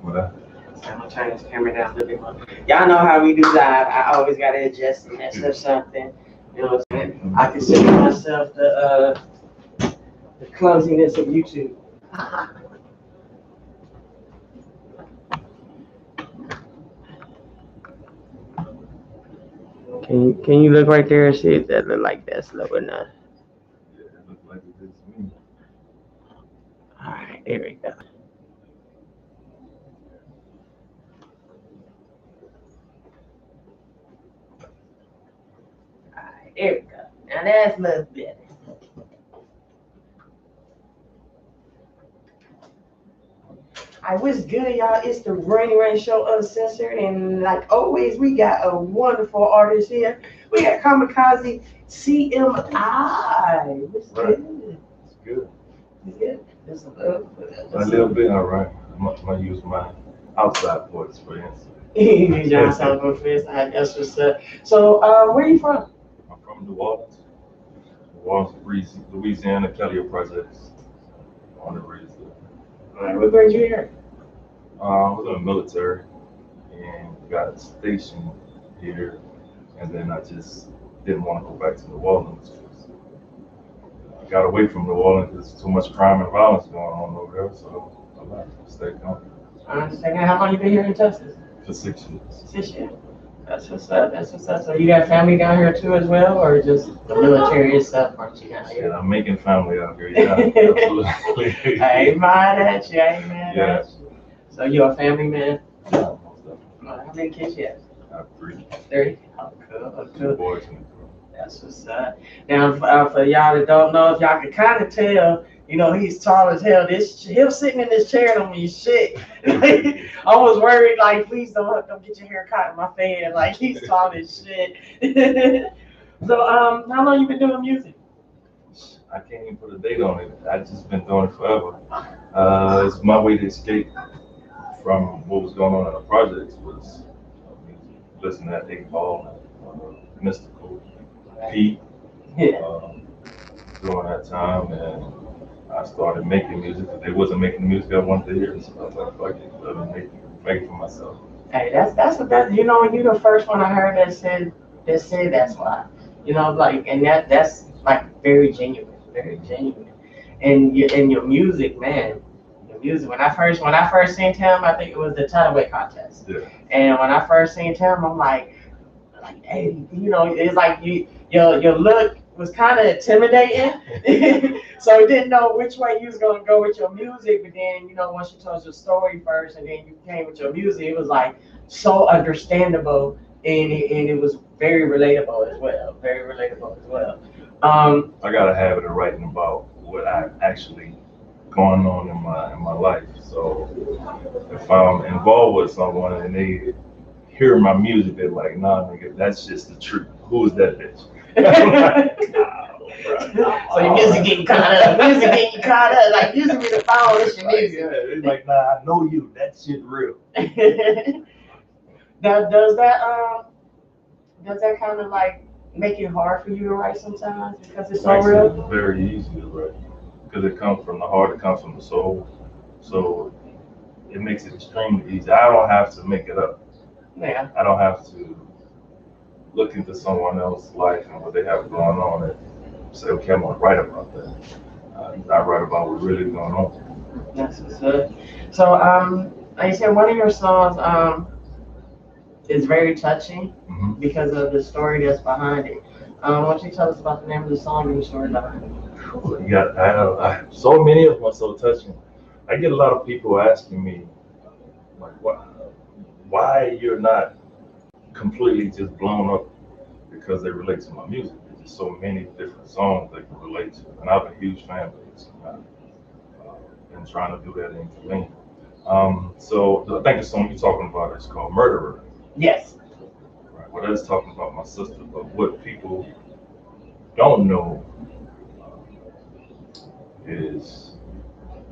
What? I'm gonna turn this camera down a little bit more. Y'all know how we do live. I always gotta adjust and mess up something. You know what I'm saying? I consider myself the clumsiness of YouTube. Can you look right there and see if that look like that's low or not? Yeah, it looks like it is to me. All right, there we go. All right, there we go. Now that's a little better. I wish good, y'all. It's the RainyRain Show Uncensored, and like always, we got a wonderful artist here. We got Kamikaze CMI. What's good? It's good. It's good. Just A little bit, all right. I'm gonna use my outside voice for instance. Y'all sound good for this. That's what's up. So, where you from? I'm from New Orleans. New Orleans, Louisiana, Kelly Projects. On the reason. All right, what brings you here? I was in the military and got stationed here, and then I just didn't want to go back to New Orleans. I got away from New Orleans. There's too much crime and violence going on over there, so I left. Stayed home. I understand. How long you been here in Texas? For 6 years. 6 years. That's what's up. That's what's up. So you got family down here too as well, or just the military itself brought you down here? Yeah, I'm making family out here. Yeah, absolutely. I ain't mad at you. I ain't mad at you. So you're a family man? Yeah, most definitely. How many kids you have? I have 3. 3? Oh, cool. 2 boys and a girl. That's what's up. Now, for y'all that don't know, if y'all can kind of tell, you know, he's tall as hell. Him sitting in this chair don't mean shit. I was worried, like, please don't get your hair caught in my fan. Like, he's tall as shit. So, how long you been doing music? I can't even put a date on it. I've just been doing it forever. It's my way to escape from what was going on in the projects was listening to 8 Ball, Mystical, Pete, during that time, and I started making music because they wasn't making the music I wanted to hear, so I was like, fuck it, let me make it for myself. Hey, that's the best. You know, you're the first one I heard that said that's why. You know, like, and that's like very genuine, and your music, man. Music. When I first seen him, I think it was the Tideway contest. Yeah. And when I first seen him, I'm like, hey, you know, it's like your look was kind of intimidating, so I didn't know which way you was gonna go with your music. But then, you know, once you told your story first, and then you came with your music, it was like so understandable, and it was very relatable as well. I got a habit of writing about what I actually going on in my life. So if I'm involved with someone and they hear my music, they're like, nah, nigga, that's just the truth. Who is that bitch? So your music getting caught up. Like, music be the phone, it's your music. It's like, nah, I know you. That shit real. Does that kind of like make it hard for you to write sometimes because it's so real? It's very easy to write because it comes from the heart, it comes from the soul. So it makes it extremely easy. I don't have to make it up. Yeah. I don't have to look into someone else's life and what they have going on and say, okay, I'm gonna write about that. I write about what's really going on. That's what's up. So, like you said, one of your songs is very touching because of the story that's behind it. Why don't you tell us about the name of the song and the story behind it? I have so many of them are so touching. I get a lot of people asking me, like, why you're not completely just blown up because they relate to my music. There's just so many different songs they can relate to, and I have a huge fan base. And trying to do that in clean. So I think the song you're talking about is called "Murderer." Yes. Right. Well, that's talking about my sister, but what people don't know is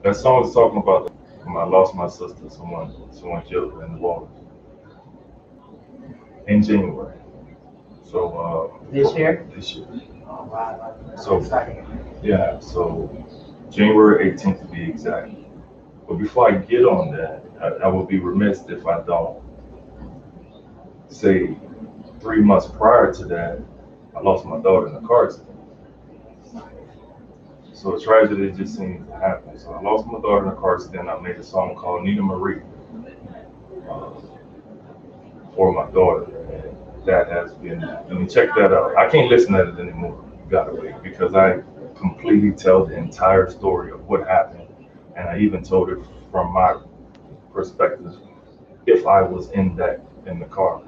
that song is talking about when I lost my sister, someone killed her in the water in January. So this year. Oh wow. So yeah, so January 18th to be exact. But before I get on that, I would be remiss if I don't say 3 months prior to that, I lost my daughter in a car accident. So a tragedy just seemed to happen. So I lost my daughter in a car accident. I made a song called Nina Marie uh, for my daughter. And that has been, I mean, check that out. I can't listen to it anymore. You gotta wait because I completely tell the entire story of what happened. And I even told it from my perspective if I was in the car.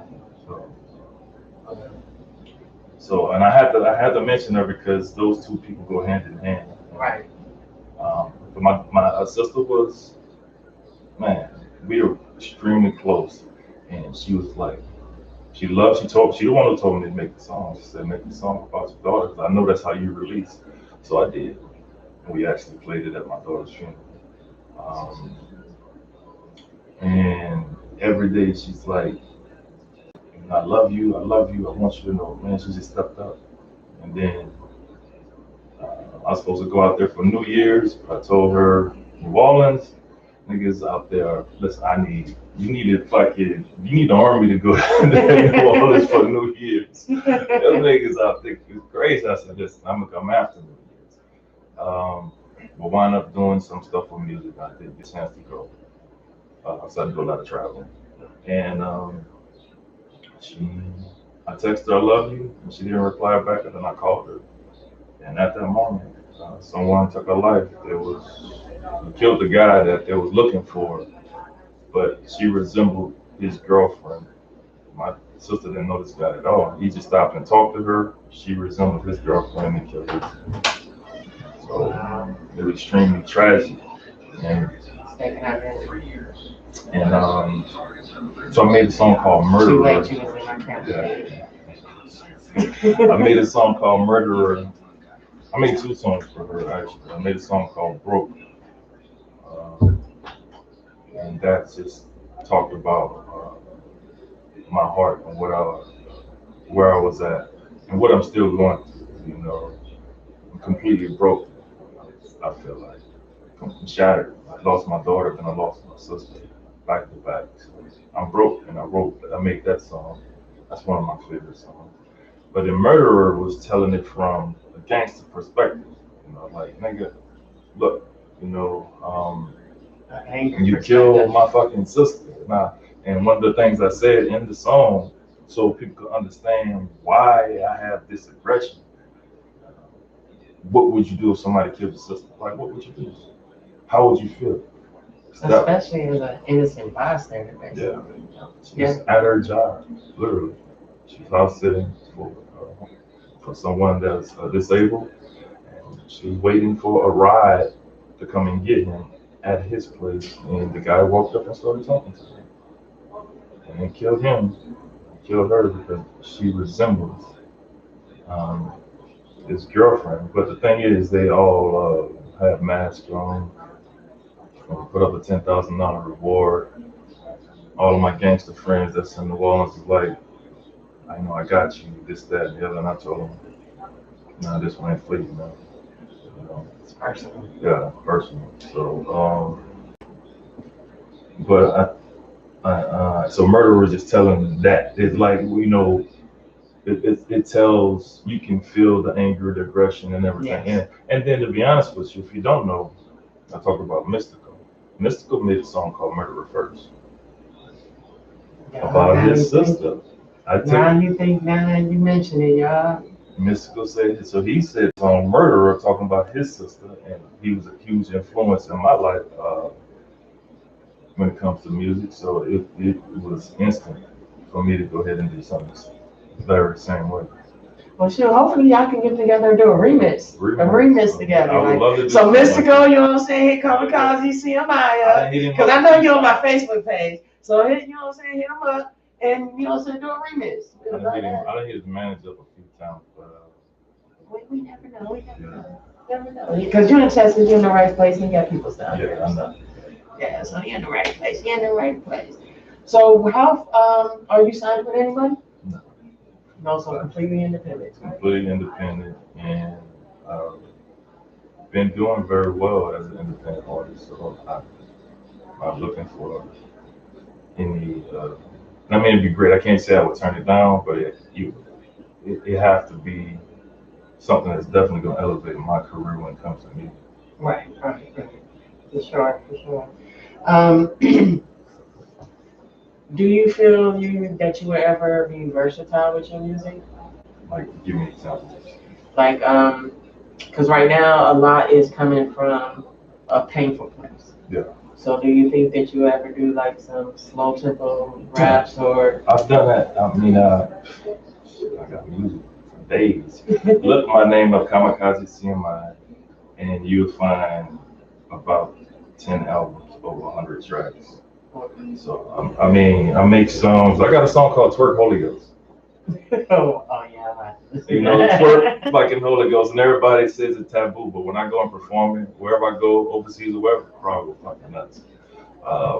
So, and I had to mention her because those two people go hand in hand. Right. But my sister was, man, we were extremely close, and she was like, she the one who told me to make the song. She said, make the song about your daughter, 'cause I know that's how you release. So I did, and we actually played it at my daughter's funeral. Um, and every day she's like, I love you, I love you, I want you to know, man, she just stepped up. And then I was supposed to go out there for New Year's. I told her, New Orleans, niggas out there, listen, you need the army to go to New Orleans for New Year's. Those niggas out there is crazy. I said, listen, I'm gonna come after New Year's. But wound up doing some stuff with music. I didn't get a chance to go. I started to do a lot of traveling. And she, I texted her, I love you, and she didn't reply back, and then I called her. And at that moment, someone took her life. He killed the guy that they was looking for, but she resembled his girlfriend. My sister didn't know this guy at all. He just stopped and talked to her. She resembled his girlfriend and killed her. So it was extremely tragic. And so I made a song called Murderer. Yeah. I made a song called Murderer. I made 2 songs for her actually. I made a song called Broke, and that just talked about my heart and where I was at and what I'm still going through. You know, I'm completely broke. I feel like I'm shattered. I lost my daughter and I lost my sister back to back. So I'm broke, and I made that song. That's one of my favorite songs. But the Murderer was telling it from a gangster perspective. You know, like, nigga, look, you know, you killed my fucking sister. Now, and one of the things I said in the song, so people could understand why I have this aggression. What would you do if somebody killed your sister? Like, what would you do? How would you feel? Especially as an innocent bystander, basically. Yeah. She's at her job, literally. She's house sitting for someone that's disabled, and she's waiting for a ride to come and get him at his place, and the guy walked up and started talking to him, and then killed him, killed her because she resembles his girlfriend. But the thing is, they all have masks on. Put up a $10,000 reward. All of my gangster friends that's in New Orleans was like, I know I got you, this, that, and the other. And I told them, nah, this one ain't for you, man. You know, it's personal. Yeah, personal. So, but so Murderer was just telling that. It's like, you know, it tells, you can feel the anger, the aggression, and everything. Yes. And then, to be honest with you, if you don't know, I talk about Mystical. Mystical made a song called Murderer First. About his sister. Now you mention it, y'all. Mystical said, so he said on Murderer, talking about his sister, and he was a huge influence in my life when it comes to music. So it was instant for me to go ahead and do something the very same way. Well, sure. Hopefully, y'all can get together and do a remix together. I would love to do so Mystical, you know what I'm saying? Hit Kamikaze, CMI, because I know you're on my Facebook page. So hit, you know what I'm saying? Hit him up, and you know what I'm saying? Do a remix. I done hit his manager up a few times, but we never know. Never know. Because you're in Texas, you're in the right place, and you got people down there. Yeah, I know. Yeah, so you're in the right place. So how are you signed with anybody? No. No, so completely independent. Completely independent, and been doing very well as an independent artist. So I'm looking for any. I mean, it'd be great. I can't say I would turn it down, but it has to be something that's definitely going to elevate my career when it comes to music. Right, right, right. For sure, for sure. Um, do you feel that you will ever be versatile with your music? Like, give me examples. Like, because right now a lot is coming from a painful place. Yeah. So do you think that you ever do like some slow tempo raps or? I've done that. I mean, I got music for days. Look my name up, Kamikaze CMI, and you'll find about 10 albums, over 100 tracks. So, I mean, I make songs. I got a song called Twerk Holy Ghost. Oh yeah. You know, twerk like in Holy Ghost, and everybody says it's taboo, but when I go and perform it, wherever I go, overseas or wherever, the crowd goes fucking nuts.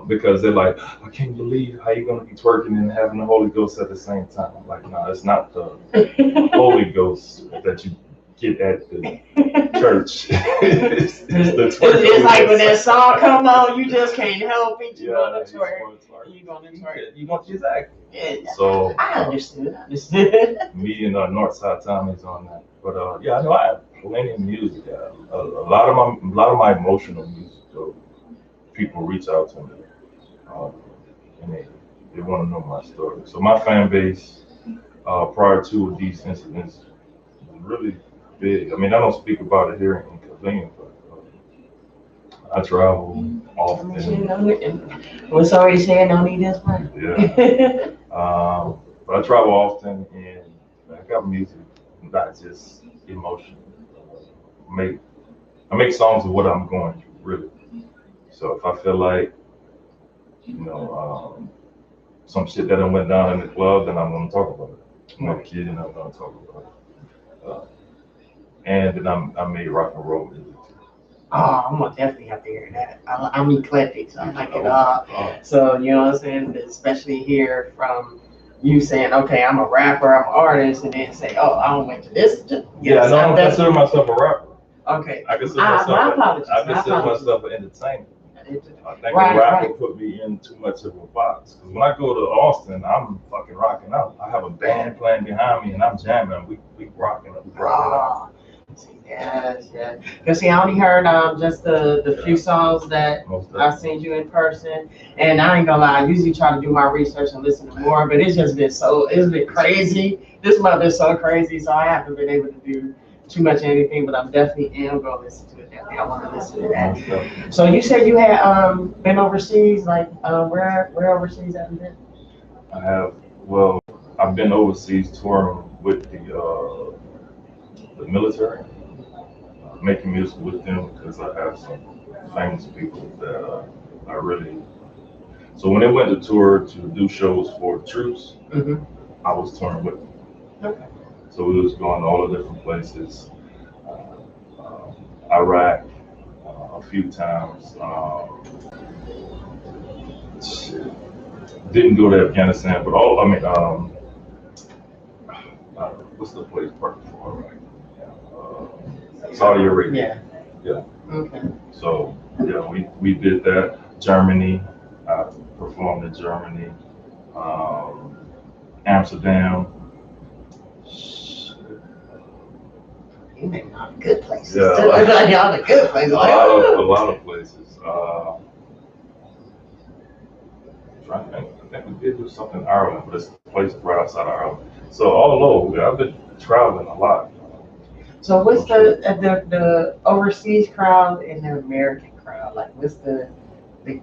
Because they're like, I can't believe how you're gonna be twerking and having the Holy Ghost at the same time. I'm like, no, it's not the Holy Ghost that you get at the church. it's the twerk. It's like when that song come on, you just can't help it. You Yeah, gonna you twerk. You gonna twerk. You gonna exactly. Yeah, So I understood. I understood. me and Northside Tommy's on that. But yeah, I know I have plenty of music. A lot of my emotional music. So people reach out to me, and they want to know my story. So my fan base, prior to these incidents, was really big. I mean, I don't speak about it here in Cleveland, but I travel often. What's already saying? Don't need this one. Yeah. But I travel often, and I got music, not just emotion. Make I make songs of what I'm going through, really. So if I feel like, some shit that done went down in the club, then I'm gonna talk about it. I'm not kidding, I'm gonna talk about it. And then I made rock and roll music. Oh, I'm gonna definitely have to hear that. I'm eclectic, so I like it all. So you know what I'm saying? Especially here from you saying, okay, I'm a rapper, I'm an artist, and then say, oh, I went to this. Yeah, no, I don't consider myself a rapper. Okay. I consider My apologies. myself an entertainer. I think Right, a rapper right. put me in too much of a box. Because when I go to Austin, I'm fucking rocking out. I have a band playing behind me, and I'm jamming. We rocking up. We rocking out. Yes, yeah. Cause see, I only heard just the few songs that I seen you in person, and I ain't gonna lie. I usually try to do my research and listen to more, but it's been crazy. This month is so crazy, so I haven't been able to do too much of anything. But I'm definitely am gonna listen to it. Definitely, I want to listen to that. So you said you had been overseas, like where overseas have you been? I have. Well, I've been overseas touring with the military, making music with them because I have some famous people that I really. So when they went to tour to do shows for the troops, Mm-hmm. I was touring with them. Okay. So we was going to all the different places, Iraq a few times. Didn't go to Afghanistan, but what's the place part for Iraq? Saudi Arabia. Yeah. Yeah. Okay. So yeah, we did that. Germany, I performed in Germany, Amsterdam. You make all the good places. Yeah, Y'all the good places. a lot of places. I think we did do something in Ireland, but it's a place right outside of Ireland. So all over, I've been traveling a lot. So what's the overseas crowd and the American crowd? Like what's the big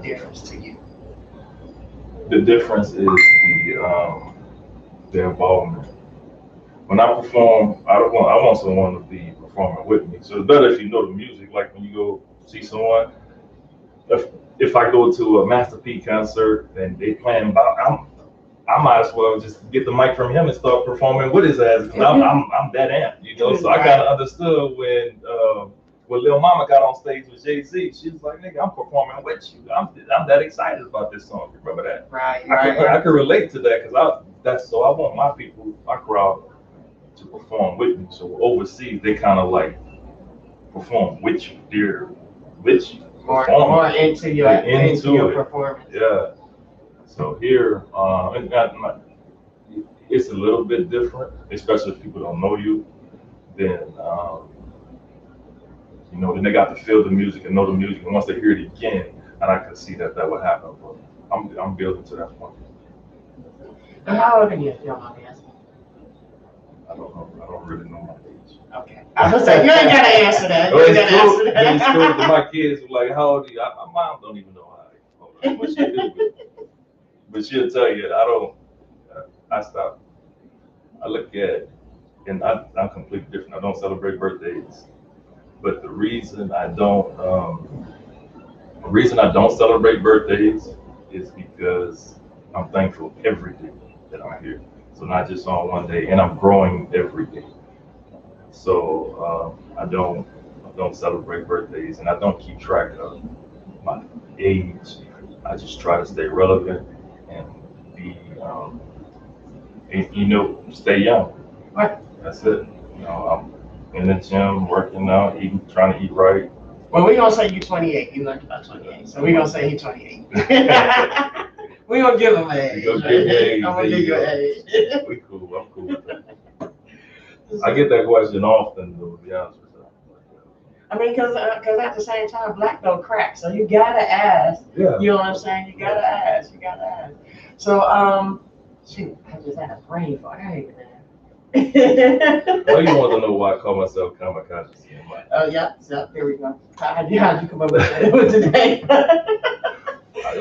difference to you? The difference is the involvement. When I perform, I want someone to be performing with me. So it's better if you know the music. Like when you go see someone, if I go to a Master P concert and they playing about, I might as well just get the mic from him and start performing with his ass because I'm that amped. So I kind of understood when Lil Mama got on stage with Jay-Z, she was like, "Nigga, I'm performing with you. I'm that excited about this song." Remember that? Right. I can relate to that because I want my people, my crowd, to perform with me. So overseas, they kind of like perform with you, they're with you. more into your performance. Yeah. So here, it's a little bit different, especially if people don't know you. Then, then they got to feel the music and know the music, and once they hear it again, and I could see that would happen. But I'm building to that point. And how old are you, if you don't mind me asking? I don't know. I don't really know my age. Okay. I was saying, you ain't got to answer that. It's cool. My kids were like, how old are you? My mom don't even know how old what she do. But she'll tell you, I stopped. I look at it, and I'm completely different. I don't celebrate birthdays. But the reason I don't celebrate birthdays is because I'm thankful every day that I'm here. So not just on one day, and I'm growing every day. So I don't celebrate birthdays, and I don't keep track of my age. I just try to stay relevant and be, stay young. Right. That's it. I'm in the gym, working out, trying to eat right. Well, we're gonna say you're 28. You learned about 28, so we're gonna say he's 28. We're gonna give him an age. I'm gonna give you an age. We cool. I'm cool with that. I get that question often, though, to be honest with you. I mean, because at the same time, black don't crack, so you gotta ask. Yeah. You know what I'm saying? You gotta ask. So, shoot, I just had a brain fart. I ain't even Well, you want to know why I call myself Kamikaze? Oh, yeah, there we go. How'd you come up with the name?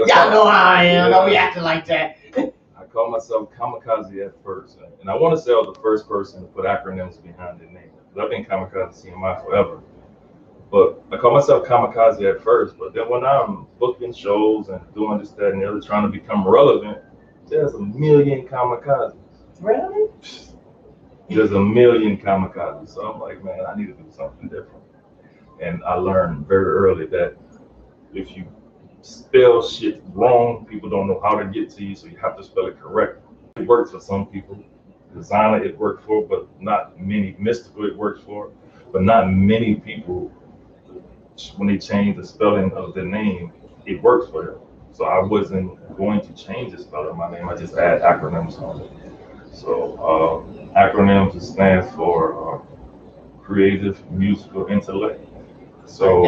Y'all know how I am. Don't be acting like that. I call myself Kamikaze at first, and I want to say I was the first person to put acronyms behind their name. Because I've been Kamikaze CMI forever. But I call myself Kamikaze at first, but then when I'm booking shows and doing this, that, and the other, trying to become relevant, there's a million Kamikazes. Really? There's a million Kamikazes. So I'm like, man, I need to do something different. And I learned very early that if you spell shit wrong, people don't know how to get to you, so you have to spell it correct. It works for some people. Designer, it worked for, but not many. Mystical, it works for, but not many people. When they change the spelling of the name, it works for them. So I wasn't going to change the spelling of my name. I just add acronyms on it. So acronyms stands for Creative Musical Intellect. So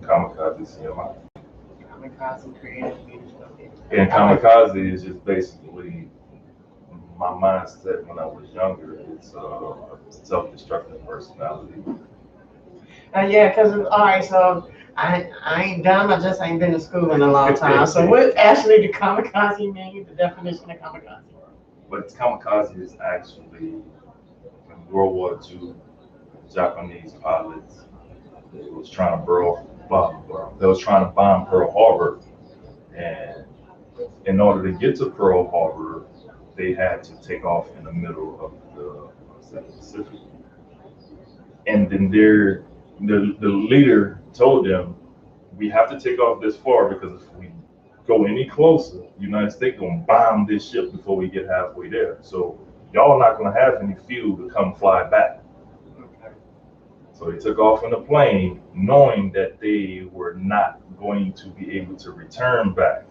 Kamikaze CMI. Kamikaze Creative Musical Intellect. And Kamikaze is just basically my mindset when I was younger. It's a self-destructive personality. Yeah, because all right, so I ain't dumb. I just ain't been to school in a long time. So what actually do kamikaze mean? The definition of kamikaze? But kamikaze is actually in World War II, Japanese pilots. They was trying to bomb Pearl Harbor, and in order to get to Pearl Harbor, they had to take off in the middle of the Pacific. And then the leader told them, we have to take off this far because if we go any closer, the United States gonna bomb this ship before we get halfway there. So y'all not gonna have any fuel to come fly back. Okay. So they took off in a plane knowing that they were not going to be able to return back.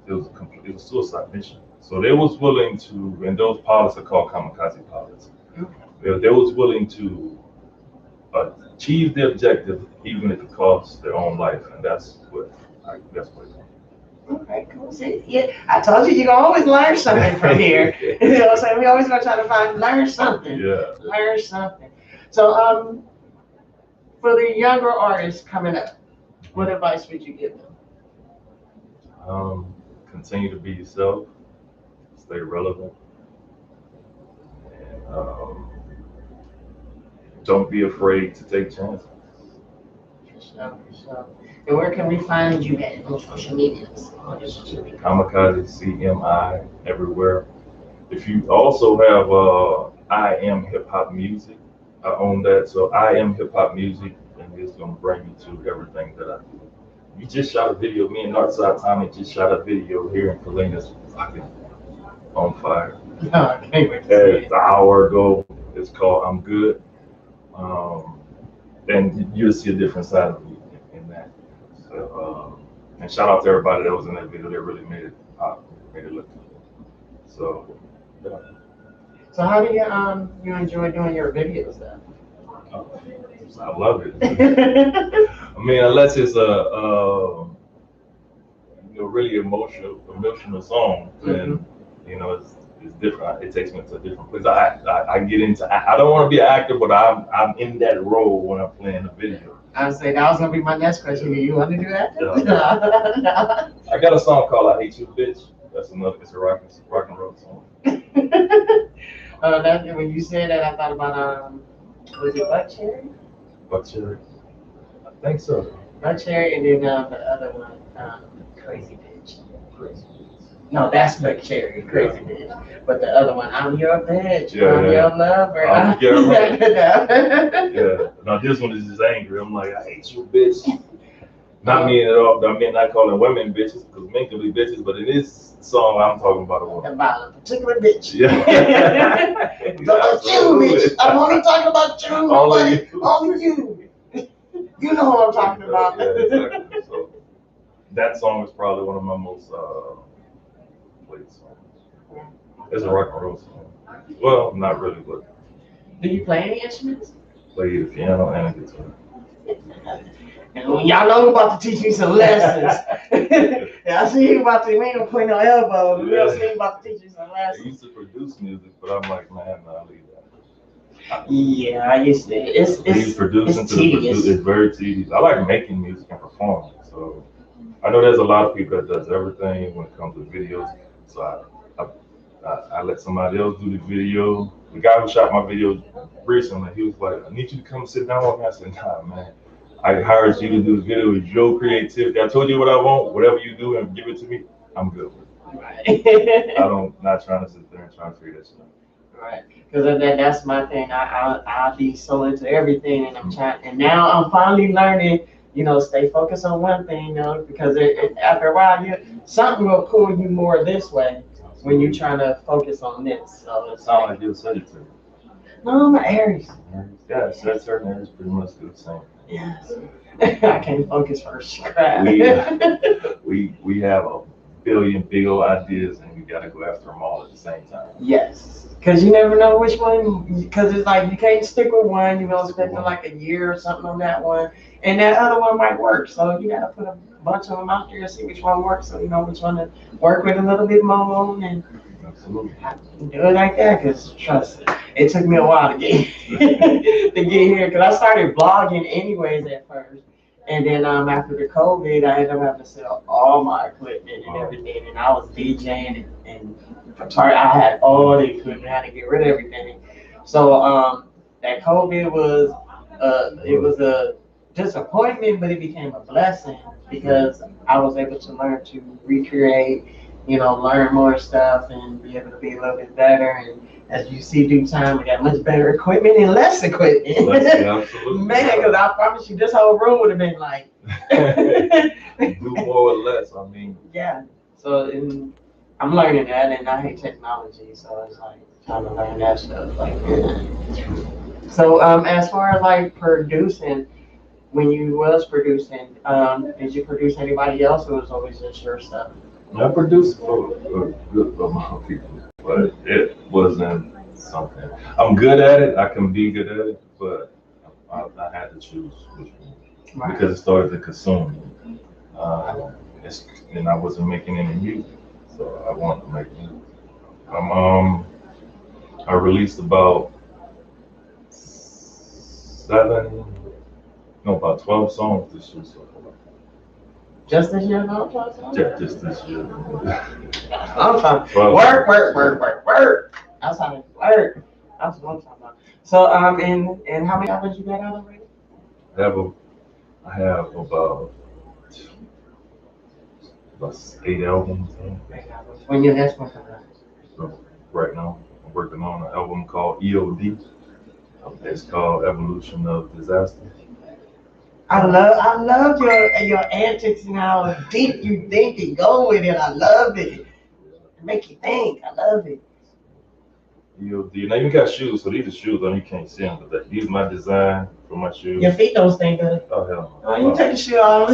It was a suicide mission. So they was willing to, and those pilots are called kamikaze pilots. Okay. They was willing to achieve the objective even if it costs their own life, and that's what it's Okay, cool. See, yeah, I told you can always learn something from here. You know what I'm saying? We always gonna try to learn something. Yeah. Learn something. So, for the younger artists coming up, what advice would you give them? Continue to be yourself, stay relevant, and don't be afraid to take chances. For sure. And where can we find you at on social medias? Kamikaze CMI everywhere. If you also have I Am Hip Hop Music, I own that. So I Am Hip Hop Music, and it's gonna bring you to everything that I do. We just shot a video. Me and Northside Tommy just shot a video here in Calinas, fucking on fire. I can't wait to see it. An hour ago. It's called I'm Good. And you'll see a different side of me in that. So, and shout out to everybody that was in that video. They really made it pop, made it look good. So, yeah. So how do you enjoy doing your videos then? I love it. I mean, unless it's a really emotional song, then it's different. It takes me to a different place. I get into. I don't want to be an actor, but I'm in that role when I'm playing the video. I was saying that was gonna be my next question. Do you want to do that? No. I got a song called "I Hate You, Bitch." That's another. It's a rock and roll song. That when you said that, I thought about was it Buck Cherry? Buck Cherry. I think so. Buck Cherry, and then the other one, Crazy Bitch. Crazy. No, that's Buck Cherry, Crazy Bitch. But the other one, I'm your bitch. Yeah, I'm your lover. Yeah. Yeah. Now this one is just angry. I'm like, I hate you, bitch. Not me at all. I mean, not calling women bitches because men can be bitches, but in this song, I'm talking about a woman. About a particular bitch. Yeah. About you, bitch. I'm only talking about you. Only you. You know what I'm talking about. Yeah, exactly. So that song is probably one of my most played songs. It's a rock and roll song. Well, not really, but. Do you play any instruments? Play the piano and a guitar. And y'all know about to teach me some lessons. Yeah, I see you about to, we ain't gonna play no elbows. We don't see you about to teach you some lessons. I used to produce music, but I'm like, man, I'll leave that. Yeah, I used to. It's tedious. It's very tedious. I like making music and performing. So I know there's a lot of people that does everything when it comes to videos. So I let somebody else do the video. The guy who shot my video recently, he was like, I need you to come sit down with me. I said, nah, man. I hired you to do this video with your creativity. I told you what I want. Whatever you do and give it to me, I'm good with it. Right. Not trying to sit there and try to figure that shit out. Right. Because that's my thing. I'll be so into everything, and I'm trying. And now I'm finally learning. Stay focused on one thing. Because after a while, something will pull you more this way when you're trying to focus on this. So it's not like you're Sagittarius. No, I'm an Aries. Yeah, certain Aries pretty much do the same. Yes. I can't focus for crap. We have a billion big old ideas, and we got to go after them all at the same time. Yes, because you never know which one. Because it's like you can't stick with one. You're gonna spend like a year or something on that one, and that other one might work. So you got to put a bunch of them out there and see which one works, so you know which one to work with a little bit more on. And absolutely, I do it like that. Because trust me, it took me a while to get to get here. Because I started blogging anyways at first. And then after the COVID, I ended up having to sell all my equipment and everything. And I was DJing and I had all the equipment. I had to get rid of everything. So that COVID was it was a disappointment, but it became a blessing because I was able to learn to recreate, learn more stuff and be able to be a little bit better. And as you see, due time, we got much better equipment and less equipment. Absolutely. Man, because I promise you, this whole room would have been like. Do more or less, I mean. Yeah. So I'm learning that, and I hate technology, so it's like trying to learn that stuff. Like, so as far as like producing, when you was producing, did you produce anybody else, or was it always just your stuff? I produced for a good amount of people, but it wasn't something. I'm good at it. I can be good at it, but I had to choose which one because it started to consume me. And I wasn't making any music, so I wanted to make music. I released about 12 songs this year so far. Just this year, no? Just this year. I'm talking work. That's how it work. That's what I'm talking about. So and how many albums you got out already? I have about 8 albums. When your next one comes out? So right now, I'm working on an album called EOD. It's called Evolution of Disaster. I love your antics and how deep you think and go with it. I love it. It make you think. I love it. EOD. And I even got shoes, so these are shoes. I know you can't see them, but these are my design for my shoes. Your feet don't stink good. Oh, hell no. Oh, you take your shoe off.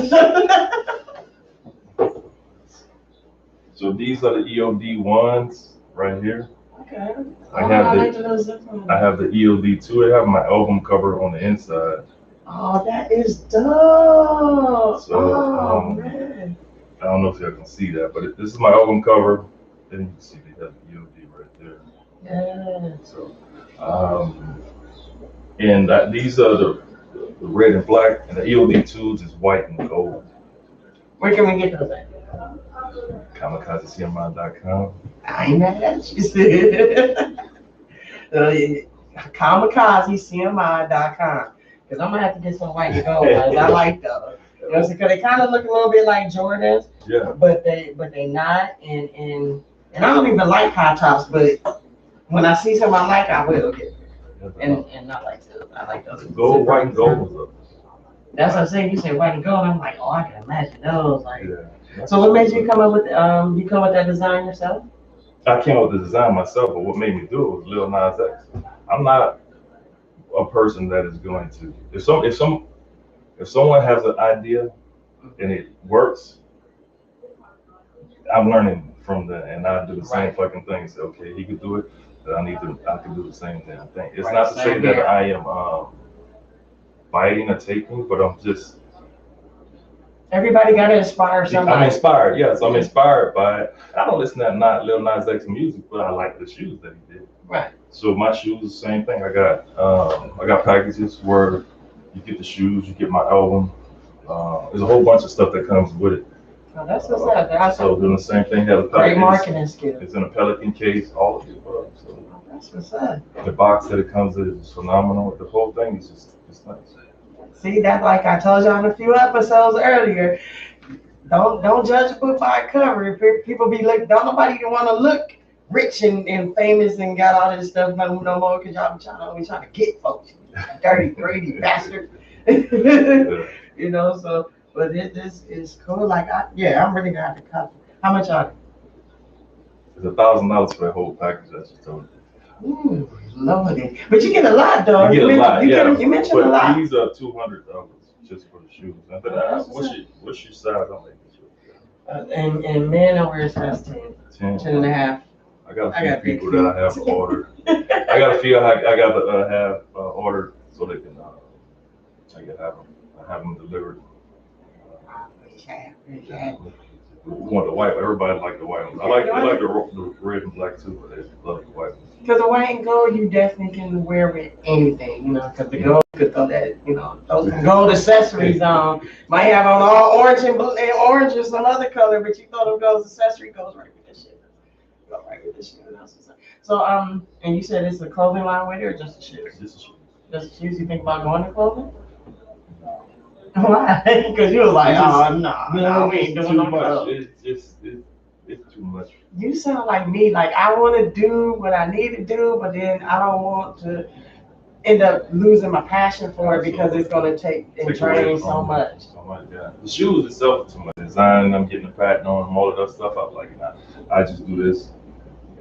So these are the EOD ones right here. Okay. I have the EOD 2. They have my album cover on the inside. Oh, that is dope. So, man. I don't know if y'all can see that, but this is my album cover. Then you can see they have the EOD right there. Yeah. So, and these are the red and black, and the EOD 2s is white and gold. Where can we get those at? KamikazeCMI.com. I ain't mad at you. KamikazeCMI.com. Because I'm going to have to get some white and gold ones. I like those. You know, because they kind of look a little bit like Jordans. Yeah. But they not. And I don't even like high tops, but when I see something I like, I will get it. And I like those. I like those. Gold, white, and gold. That's what I'm saying. You say white and gold. I'm like, oh, I can imagine those. Like, yeah. So what made you come up with you come up with that design yourself? I came up with the design myself, but what made me do it was Lil Nas X. I'm not a person that is going to if someone has an idea and it works, I'm learning from that, and I do the same fucking thing. So okay, he could do it, but I can do the same damn thing. It's not to say that I am fighting or taking, but I'm just. Everybody got to inspire somebody. I'm inspired, yes. I'm inspired by it. I don't listen to not Lil Nas X music, but I like the shoes that he did. Right. So my shoes, same thing. I got packages where you get the shoes, you get my album. There's a whole bunch of stuff that comes with it. Oh, that's what's up. So doing the same thing. Has a great marketing skill. It's in a Pelican case, all of it. So that's what's up. The box that it comes in is phenomenal. The whole thing is just nice. See, that's like I told y'all in a few episodes earlier. Don't judge a book by a cover. People be looking, don't nobody want to look rich and famous and got all this stuff no more because y'all be trying to get folks. Dirty, greedy bastard. You know, so but this is cool. Like I'm really glad to cut. How much are they? It's $1,000 for the whole package. That's just told you. Ooh, Lordy. But you get a lot, though. You get a lot, You mentioned a lot. These are $200 just for the shoes. What's your size? I'll make this. And men are wearing size 10 and a half. I got a few people that I have ordered. I got a few I got to have ordered so they can I can have them delivered. We want the white. Everybody like the white ones. I like the red and black too, but they love the white ones. Because the white and gold, you definitely can wear with anything, you know. Because the gold, you could throw that, you know, those gold accessories on. Might have on all orange and blue and orange or some other color, but you throw them gold accessory goes right with this shit. Go right with this shit. So and you said it's a clothing line with it or just a shoes? Just a shoes. Just a shoes. You think about going to clothing? Why? Because you were like, oh no, we ain't doing no clothes. It's too much. You sound like me. Like I want to do what I need to do, but then I don't want to end up losing my passion for it because it's going to take and drain so much. Oh my God. The shoes itself, too much design. I'm getting the pattern on them, all of that stuff. I'm like, I just do this,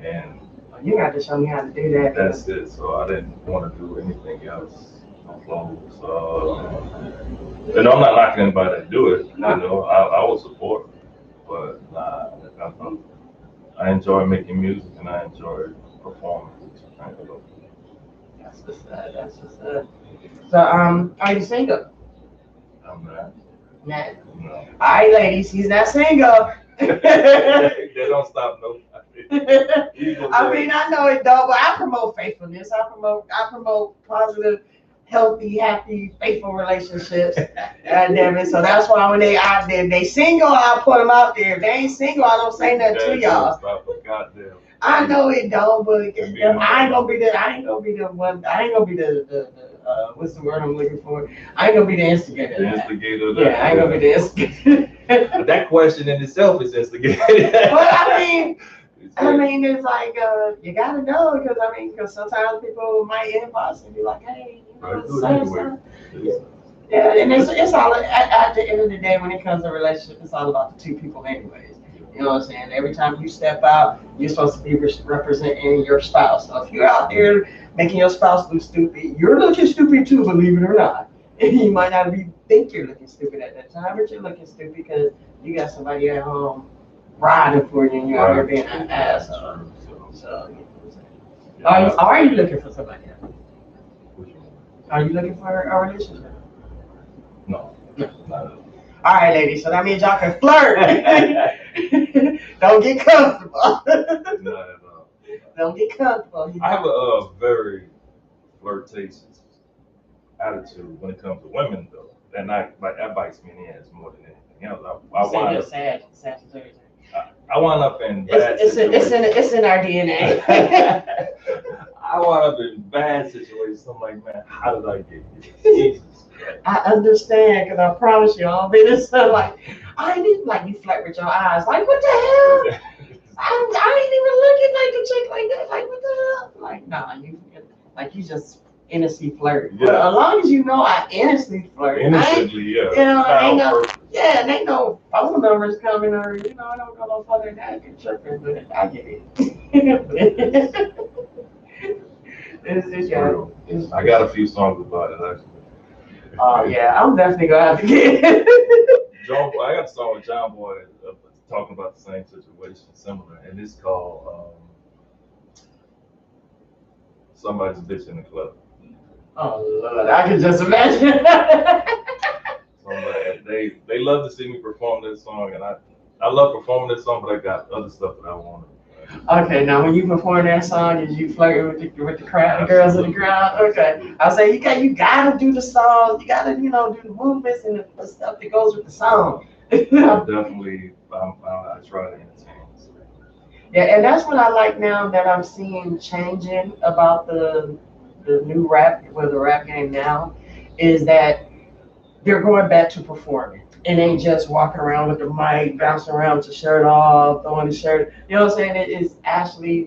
and you got to show me how to do that. That's it. So I didn't want to do anything else. Clothes. And I'm not knocking anybody that do it. You know, I will support, but I enjoy making music and I enjoy performing. That's what's up. So are you single? I'm not. Nah. No. All right, ladies, he's not single. They don't stop nobody. I mean, I know it don't, but I promote faithfulness. I promote positive, healthy, happy, faithful relationships. Damn it. So that's why when they out there, they single, I put them out there. If they ain't single, I don't say nothing to y'all. Goddamn. I know it don't, but I ain't gonna be the what's the word I'm looking for? I ain't gonna be the instigator. The instigator. Yeah, I ain't gonna be the instigator. That question in itself is instigating. But I mean, it's like you gotta know because sometimes people might inbox and be like, hey, yeah, and it's all at the end of the day when it comes to relationship, it's all about the two people anyways. You know what I'm saying? Every time you step out, you're supposed to be representing your spouse. So if you're out there making your spouse look stupid, you're looking stupid too, believe it or not. You might not be think you're looking stupid at that time, but you're looking stupid because you got somebody at home riding for you and you're out here being an asshole. So, you know what I'm saying? Are you looking for somebody else? Are you looking for a relationship? No. All right, ladies. So that means y'all can flirt. Don't get comfortable. Not at all. Don't get comfortable. I have a very flirtatious attitude when it comes to women, though, and that bites me in the ass more than anything else. I wind up in bad situations. It's in our DNA. I wind up in bad situations. I'm like, man, how did I get here? Jesus. I understand, because I promise you, I'll be this like, I ain't even like you flirt with your eyes. Like, what the hell? I ain't even looking like a chick like that. Like, what the hell? Like, nah, you just innocently flirt. Yeah. Well, as long as you know I innocently flirt. Innocently, yeah. You know, and ain't no phone numbers coming or, you know, I don't go no further than that. You're tripping, but I get it. I got a few songs about it, actually. Oh, yeah, I'm definitely going to have to get it. I got a song with John Boy talking about the same situation, similar, and it's called Somebody's Bitch in the Club. Oh, Lord, I can just imagine. They love to see me perform this song, and I love performing this song, but I got other stuff that I want to. Okay, now when you perform that song, is you flirting with the crowd, the girls in the crowd? Okay, I say you gotta do the songs, you gotta do the movements and the stuff that goes with the song. Definitely, I try to entertain. Yeah, and that's what I like now that I'm seeing changing about the new rap, the rap game now, is that they're going back to performing. And ain't just walking around with the mic, bouncing around with the shirt off, throwing the shirt. You know what I'm saying?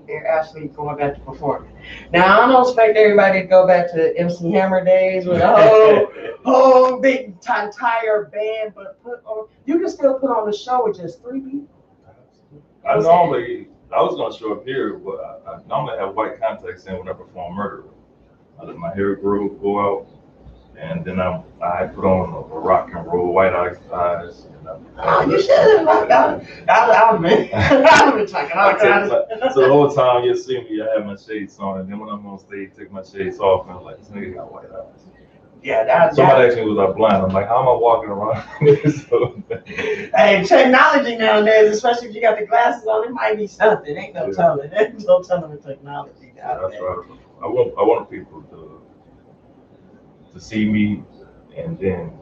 They're actually going back to performing. Now, I don't expect everybody to go back to MC Hammer days with a whole big entire band, but you can still put on a show with just 3 people. I was going to show up here, but I normally have white contacts in when I perform Murder. I let my hair grow, go out. And then I put on a rock and roll white eyes. You should have. I've been talking all kinds of. So the whole time you see me, I have my shades on, and then when I'm on stage, take my shades off, and I'm like, this nigga got white eyes. Yeah, somebody asked me, was I blind? I'm like, how am I walking around? Hey, technology nowadays, especially if you got the glasses on, it might be something. Ain't no telling. Ain't no telling with technology nowadays. I want people to see me and then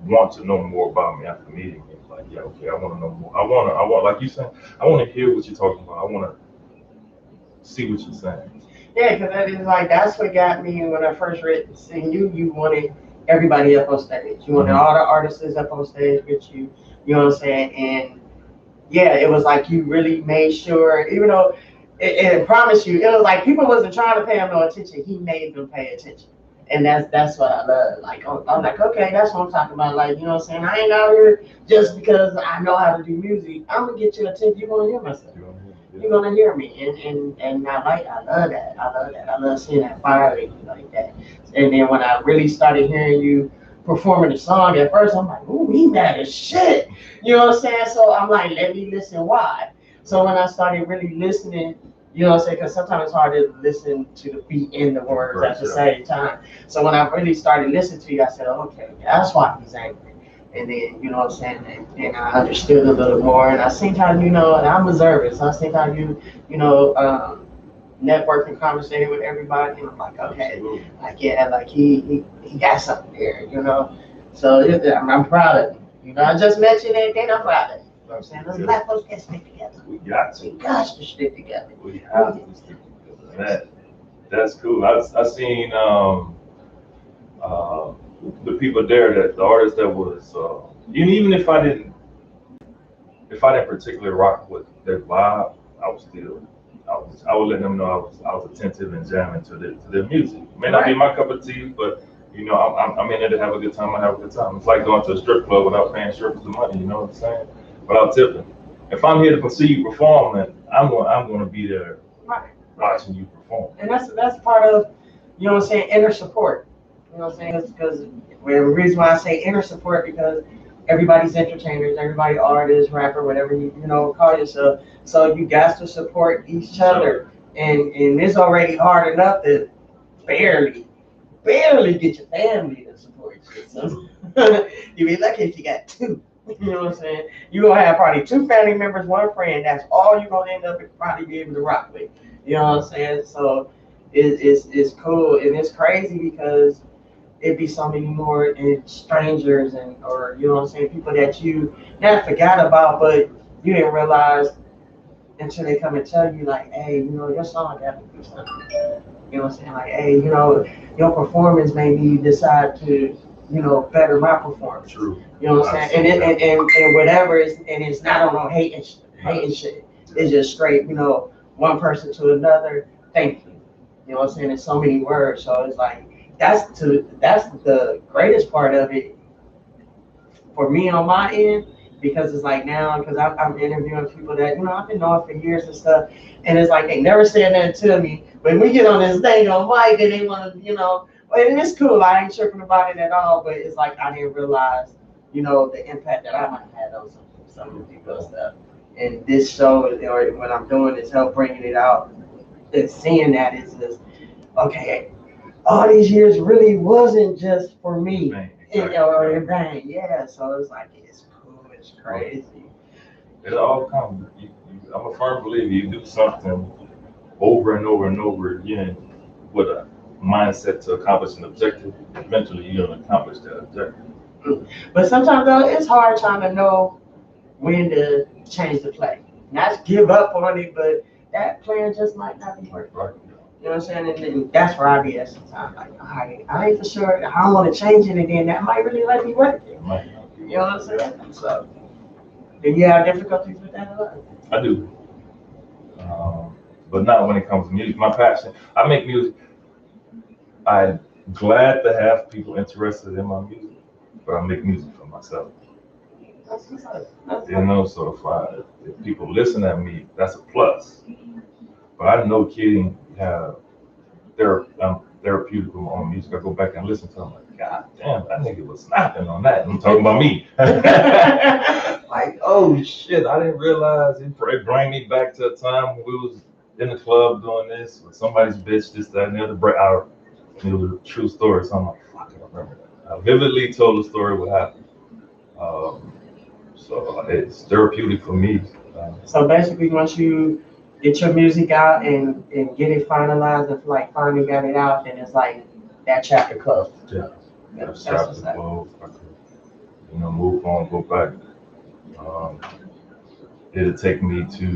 want to know more about me after meeting me. Like, yeah, okay, I want to know more. I want, like you said, I want to hear what you're talking about. I want to see what you're saying. Yeah, because that's what got me when I first seen you. You wanted everybody up on stage. You wanted all the artists up on stage with you. You know what I'm saying? And yeah, it was like you really made sure, even though it promised you, it was like people wasn't trying to pay him no attention. He made them pay attention. And that's what I love. Like, I'm like, okay, that's what I'm talking about. Like, you know what I'm saying? I ain't out here just because I know how to do music. I'm gonna get you attention. You're gonna hear myself. You're gonna hear me. And I love that. I love seeing that fire in you like that. And then when I really started hearing you performing the song at first, I'm like, ooh, he mad as shit. You know what I'm saying? So I'm like, let me listen why. So when I started really listening, you know what I'm saying? Because sometimes it's hard to listen to the beat and the words at the same time. So when I really started listening to you, I said, oh, okay, that's why he's angry. And then, you know what I'm saying? And I understood a little more. And I seen how, and I'm observant. So I seen how network and conversating with everybody. And I'm like, okay, like he got something there, So I'm proud of him. I just mentioned anything, I'm proud of him. You know what I'm saying? Those black folks can't stick together. We got to stick together. We have to stick together. That's cool. I seen the people there, that the artists that was even if I didn't particularly rock with their vibe, I would let them know I was attentive and jamming to their music. It may not be my cup of tea, but I'm in there to have a good time. I have a good time. It's like going to a strip club without paying strippers the money. You know what I'm saying? Without tipping. if I'm here to see you perform, then I'm going to be there Right. watching you perform. And that's part of, you know what I'm saying, inner support. You know what I'm saying? Because the reason why I say inner support, because everybody's entertainers, everybody artist, rapper, whatever you know call yourself. So you got to support each other, and it's already hard enough to barely get your family to support you. So you be lucky if you got two. You know what I'm saying? You gonna have probably two family members, one friend. That's all you gonna end up probably be able to rock with. You know what I'm saying? So it's cool and it's crazy because it'd be so many more strangers and or you know what I'm saying, people that you not forgot about, but you didn't realize until they come and tell you like, hey, you know, your song got to do something. You know what I'm saying? Like, hey, you know, your performance made me decide to, you know, better my performance. True. You know what I'm saying? And whatever is, and it's not on no hating shit. It's just straight, you know, one person to another. Thank you. You know what I'm saying? It's so many words. So it's like that's the greatest part of it for me on my end, because it's like now, because I'm interviewing people that, you know, I've been knowing for years and stuff, and it's like they never said nothing to me. When we get on this thing on mic and they want to, you know, and it's cool, I ain't tripping about it at all, but it's like I didn't realize, you know, the impact that I might have had on some of the people and stuff. And this show, or what I'm doing is help bringing it out, and seeing that is just, okay, all these years really wasn't just for me. Or in vain, yeah. So it's like it's cool, it's crazy. It all comes. I'm a firm believer. You do something over and over and over again with a mindset to accomplish an objective. Eventually, you're gonna accomplish that objective. But sometimes though, it's hard trying to know when to change the play. Not give up on it, but that plan just might not be working. Right. You know what I'm saying? And that's where I be at sometimes. Like, I ain't for sure. I don't want to change it again. That might really let me work it. You know what I'm saying? So, do you have difficulties with that a lot? I do. But not when it comes to music. My passion. I make music. I'm glad to have people interested in my music, but I make music for myself. That's what's up. You know, so if people listen at me, that's a plus. But I know kidding have therapeutic on my music. I go back and listen to them like, God damn, that nigga was snapping on that. I'm talking about me. Like, oh shit, I didn't realize it bring me back to a time when we was in the club doing this with somebody's bitch, this, that, and the other. It was a true story. So I'm like, fuck, I remember that. I vividly told the story what happened. So it's therapeutic for me. So basically, once you get your music out and get it finalized, and like finally got it out, then it's like that chapter closed. Yeah. That's Chapter closed. I could, move on, go back. It'll take me to,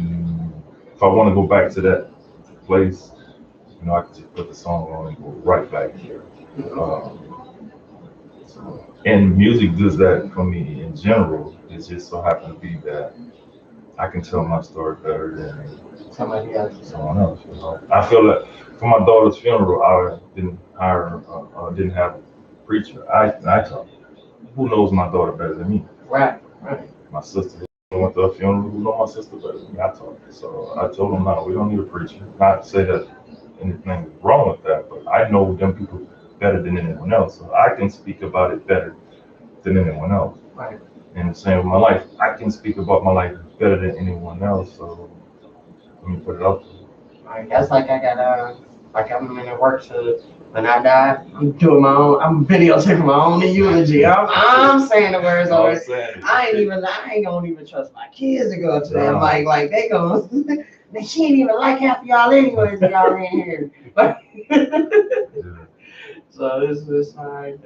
if I want to go back to that place, I can just put the song on and go right back here. And music does that for me in general. It just so happens to be that I can tell my story better than someone else. I feel like for my daughter's funeral, I didn't didn't have a preacher. I talk. Who knows my daughter better than me? Right. My sister went to a funeral. Who knows my sister better than me? I talk. So I told them, no, we don't need a preacher. Not to say that anything is wrong with that, but I know them people better than anyone else. So I can speak about it better than anyone else. Right. And the same with my life. I can speak about my life better than anyone else. So let me put it out there. Right. That's like I got like I'm in the work to when I die, I'm doing my own. I'm videotaping my own eulogy. I'm saying the words on it. I ain't gonna even trust my kids to go to that. Like they gonna. She ain't even like half of y'all anyways. Y'all in here. So this is alright.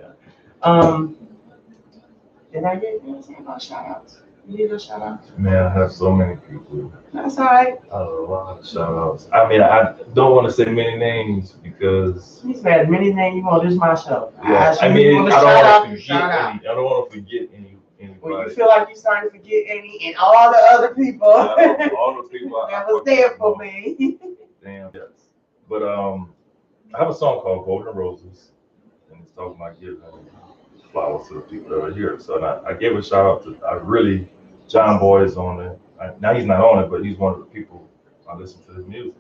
Did I get anything about shout outs? You need a shout out? Man, I have so many people. That's alright. I have a lot of shout outs. I mean, I don't want to say many names because. He said many names you want. This is my show. Yeah, I mean, I don't want to forget any. Well, you feel like you're starting to forget any and all the other people. All the people that was there for me. Damn. Yes. But I have a song called Golden Roses, and it's talking about giving flowers to the people that are here. So I gave a shout out to John Boy is on there. Now he's not on it, but he's one of the people I listen to his music.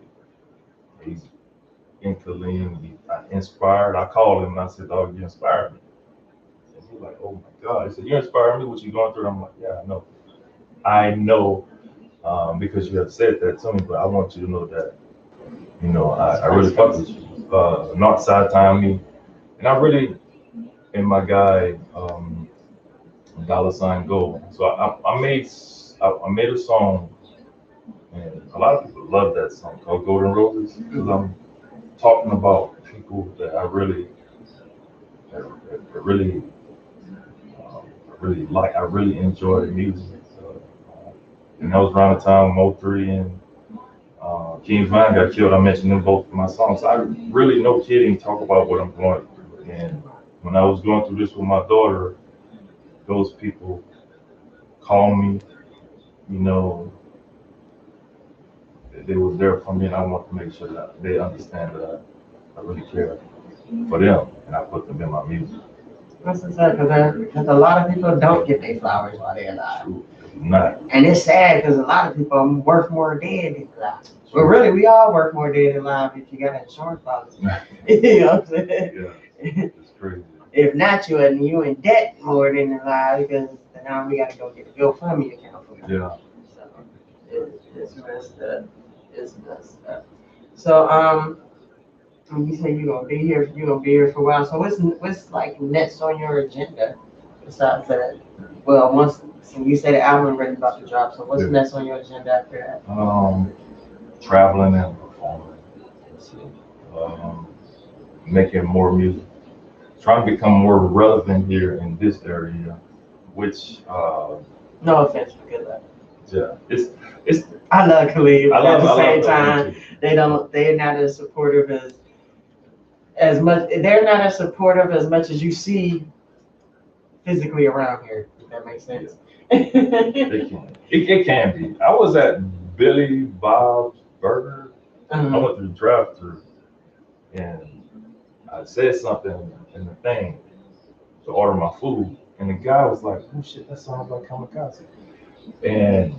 He's into lean. I inspired. I called him and I said, "Dog, you inspired me." And he's like, "Oh my God!" He said, "You inspired me. What you going through?" I'm like, "Yeah, I know. I know because you have said that to me, but I want you to know that I really fuck with you. Northside Time me, and I really and my guy Dollar Sign Gold. So I made a song, and a lot of people love that song called Golden Roses because I'm talking about people that I really, I really like. I really enjoy the music. And that was around the time Mo3 and King Von got killed. I mentioned them both in my songs. So I really, no kidding, talk about what I'm going through. And when I was going through this with my daughter, those people called me, you know, they was there for me, and I want to make sure that they understand that I really care for them, and I put them in my music. That's what's up, because a lot of people don't get their flowers while they're alive. True. Not. And it's sad because a lot of people work more dead than alive. Well, really, we all work more dead than alive if you got an insurance policy. You know what I'm saying? Yeah, it's crazy. If not, you in debt more than alive because now we got to go get the GoFundMe account for you. Yeah. So it's messed up. It's messed up. So you say you're gonna be here for a while. So what's like next on your agenda besides that? Well, once so you say the album ready about to drop. So what's next on your agenda after that? Traveling and performing. Making more music. Trying to become more relevant here in this area, which no offense, but good luck. yeah, it's. I love Khalid, but at the same time, they're not as supportive as much. They're not as supportive as much as you see physically around here. If that makes sense. It can be. I was at Billy Bob's Burger. I went through the drive-through, and I said something in the thing to order my food, and the guy was like, "Oh shit, that sounds like Kamikaze." And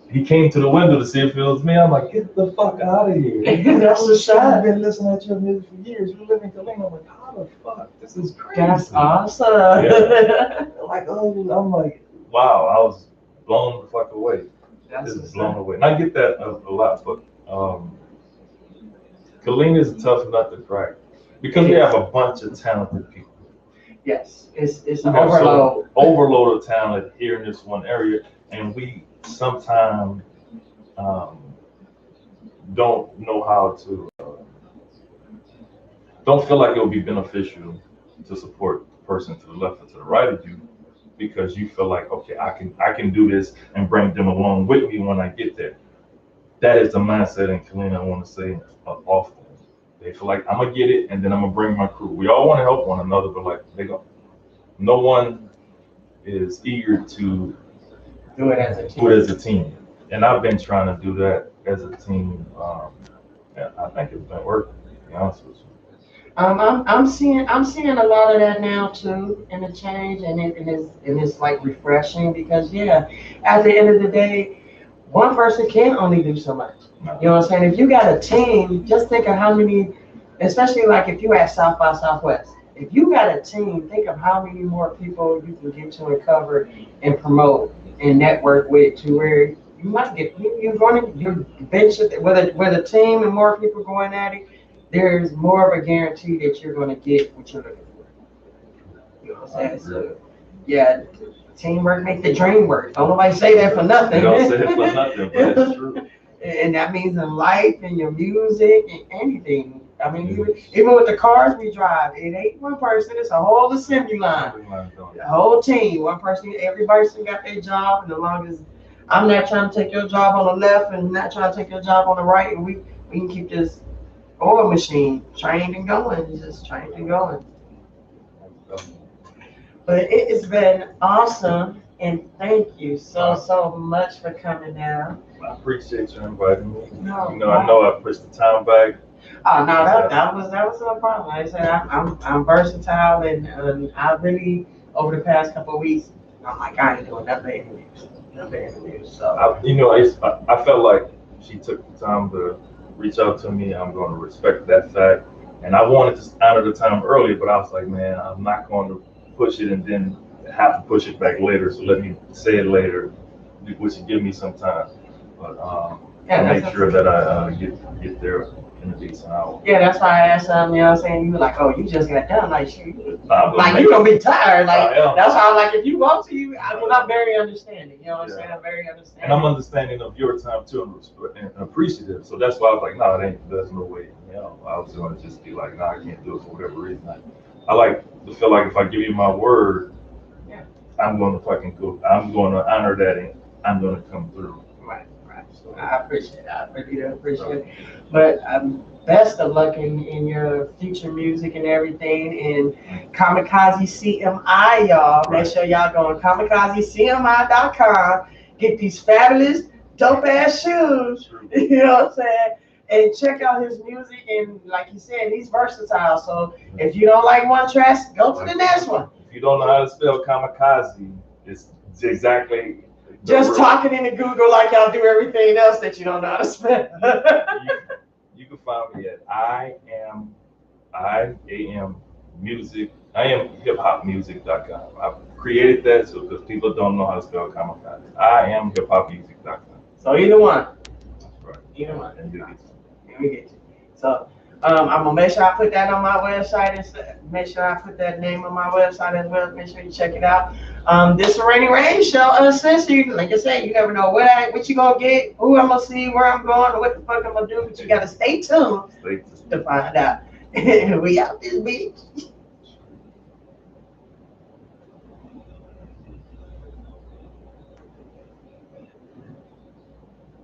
he came to the window to see if it was me. I'm like, "Get the fuck out of here!" That's a shot. I've been listening to your music for years. You live in Galena. I'm like, "How the fuck? This is crazy." That's awesome. Yeah. I'm like, wow. I was blown the fuck away. Just blown away. And I get that a lot, but Galena is a tough nut to crack because we have a bunch of talented people. Yes, it's an overload. Overload of talent here in this one area, and we sometimes don't know how to. Don't feel like it would be beneficial to support the person to the left or to the right of you, because you feel like, okay, I can do this and bring them along with me when I get there. That is the mindset in Galena. I want to say often. They feel like I'm gonna get it, and then I'm gonna bring my crew. We all want to help one another, but like no one is eager to do it as a team. And I've been trying to do that as a team. And I think it's been working. To be honest with you. I'm seeing a lot of that now too in the change, and it's like refreshing because at the end of the day, one person can only do so much. You know what I'm saying? If you got a team, just think of how many, especially like if you at South by Southwest, if you got a team, think of how many more people you can get to and cover and promote and network with to where you might get you eventually with a team and more people going at it, there's more of a guarantee that you're going to get what you're looking for. You know what I'm saying? So, yeah, teamwork makes the dream work. Don't nobody say that for nothing. They don't say it for nothing, but it's true. And that means in life and your music and anything. I mean, even with the cars we drive, it ain't one person, it's a whole assembly line. The whole team, one person, every person got their job, and as long as I'm not trying to take your job on the left and not trying to take your job on the right, and we can keep this oil machine trained and going, just trained and going. But it has been awesome, and thank you so much for coming down. I appreciate you inviting me. No, I know I pushed the time back. Oh no, that was no problem. Like I said, I'm versatile, and I really over the past couple of weeks, I'm like I ain't doing nothing interviews. of interviews. So I felt like she took the time to reach out to me. I'm going to respect that fact. And I wanted to honor the time earlier, but I was like, man, I'm not going to push it and then have to push it back later. So let me say it later, which will give me some time. But I'll make sure that I get there in a decent hour. Yeah, that's why I asked you know what I'm saying? You were like, oh, you just got done. Like, shoot, like you gonna be tired. Like, that's why I'm like, if you want to, I'm very understanding. You know what I'm saying? I'm very understanding. And I'm understanding of your time too and appreciative. So that's why I was like, no, there's no way. I was going to just be like, no, I can't do it for whatever reason. I like to feel like if I give you my word, I'm going to fucking go. I'm going to honor that and I'm going to come through. Right. So I appreciate it. I really do appreciate it. But best of luck in your future music and everything. And Kamikaze CMI, y'all. Make sure y'all go on KamikazeCMI.com. Get these fabulous, dope ass shoes. You know what I'm saying? And check out his music. And like you said, he's versatile. So if you don't like one track, go to the next one. If you don't know how to spell kamikaze, it's exactly just talking into Google like y'all do everything else that you don't know how to spell. You can find me at I am hiphopmusic.com. I've created that so because people don't know how to spell kamikaze. I am hiphopmusic.com. So either one. That's right. Either one. And we get you. So I'm gonna make sure I put that on my website and make sure I put that name on my website as well. Make sure you check it out. This is RainyRain show, uncensored. Like I said, you never know what you gonna get, who I'm gonna see, where I'm going, or what the fuck I'm gonna do. But you gotta stay tuned to find out. We out this bitch.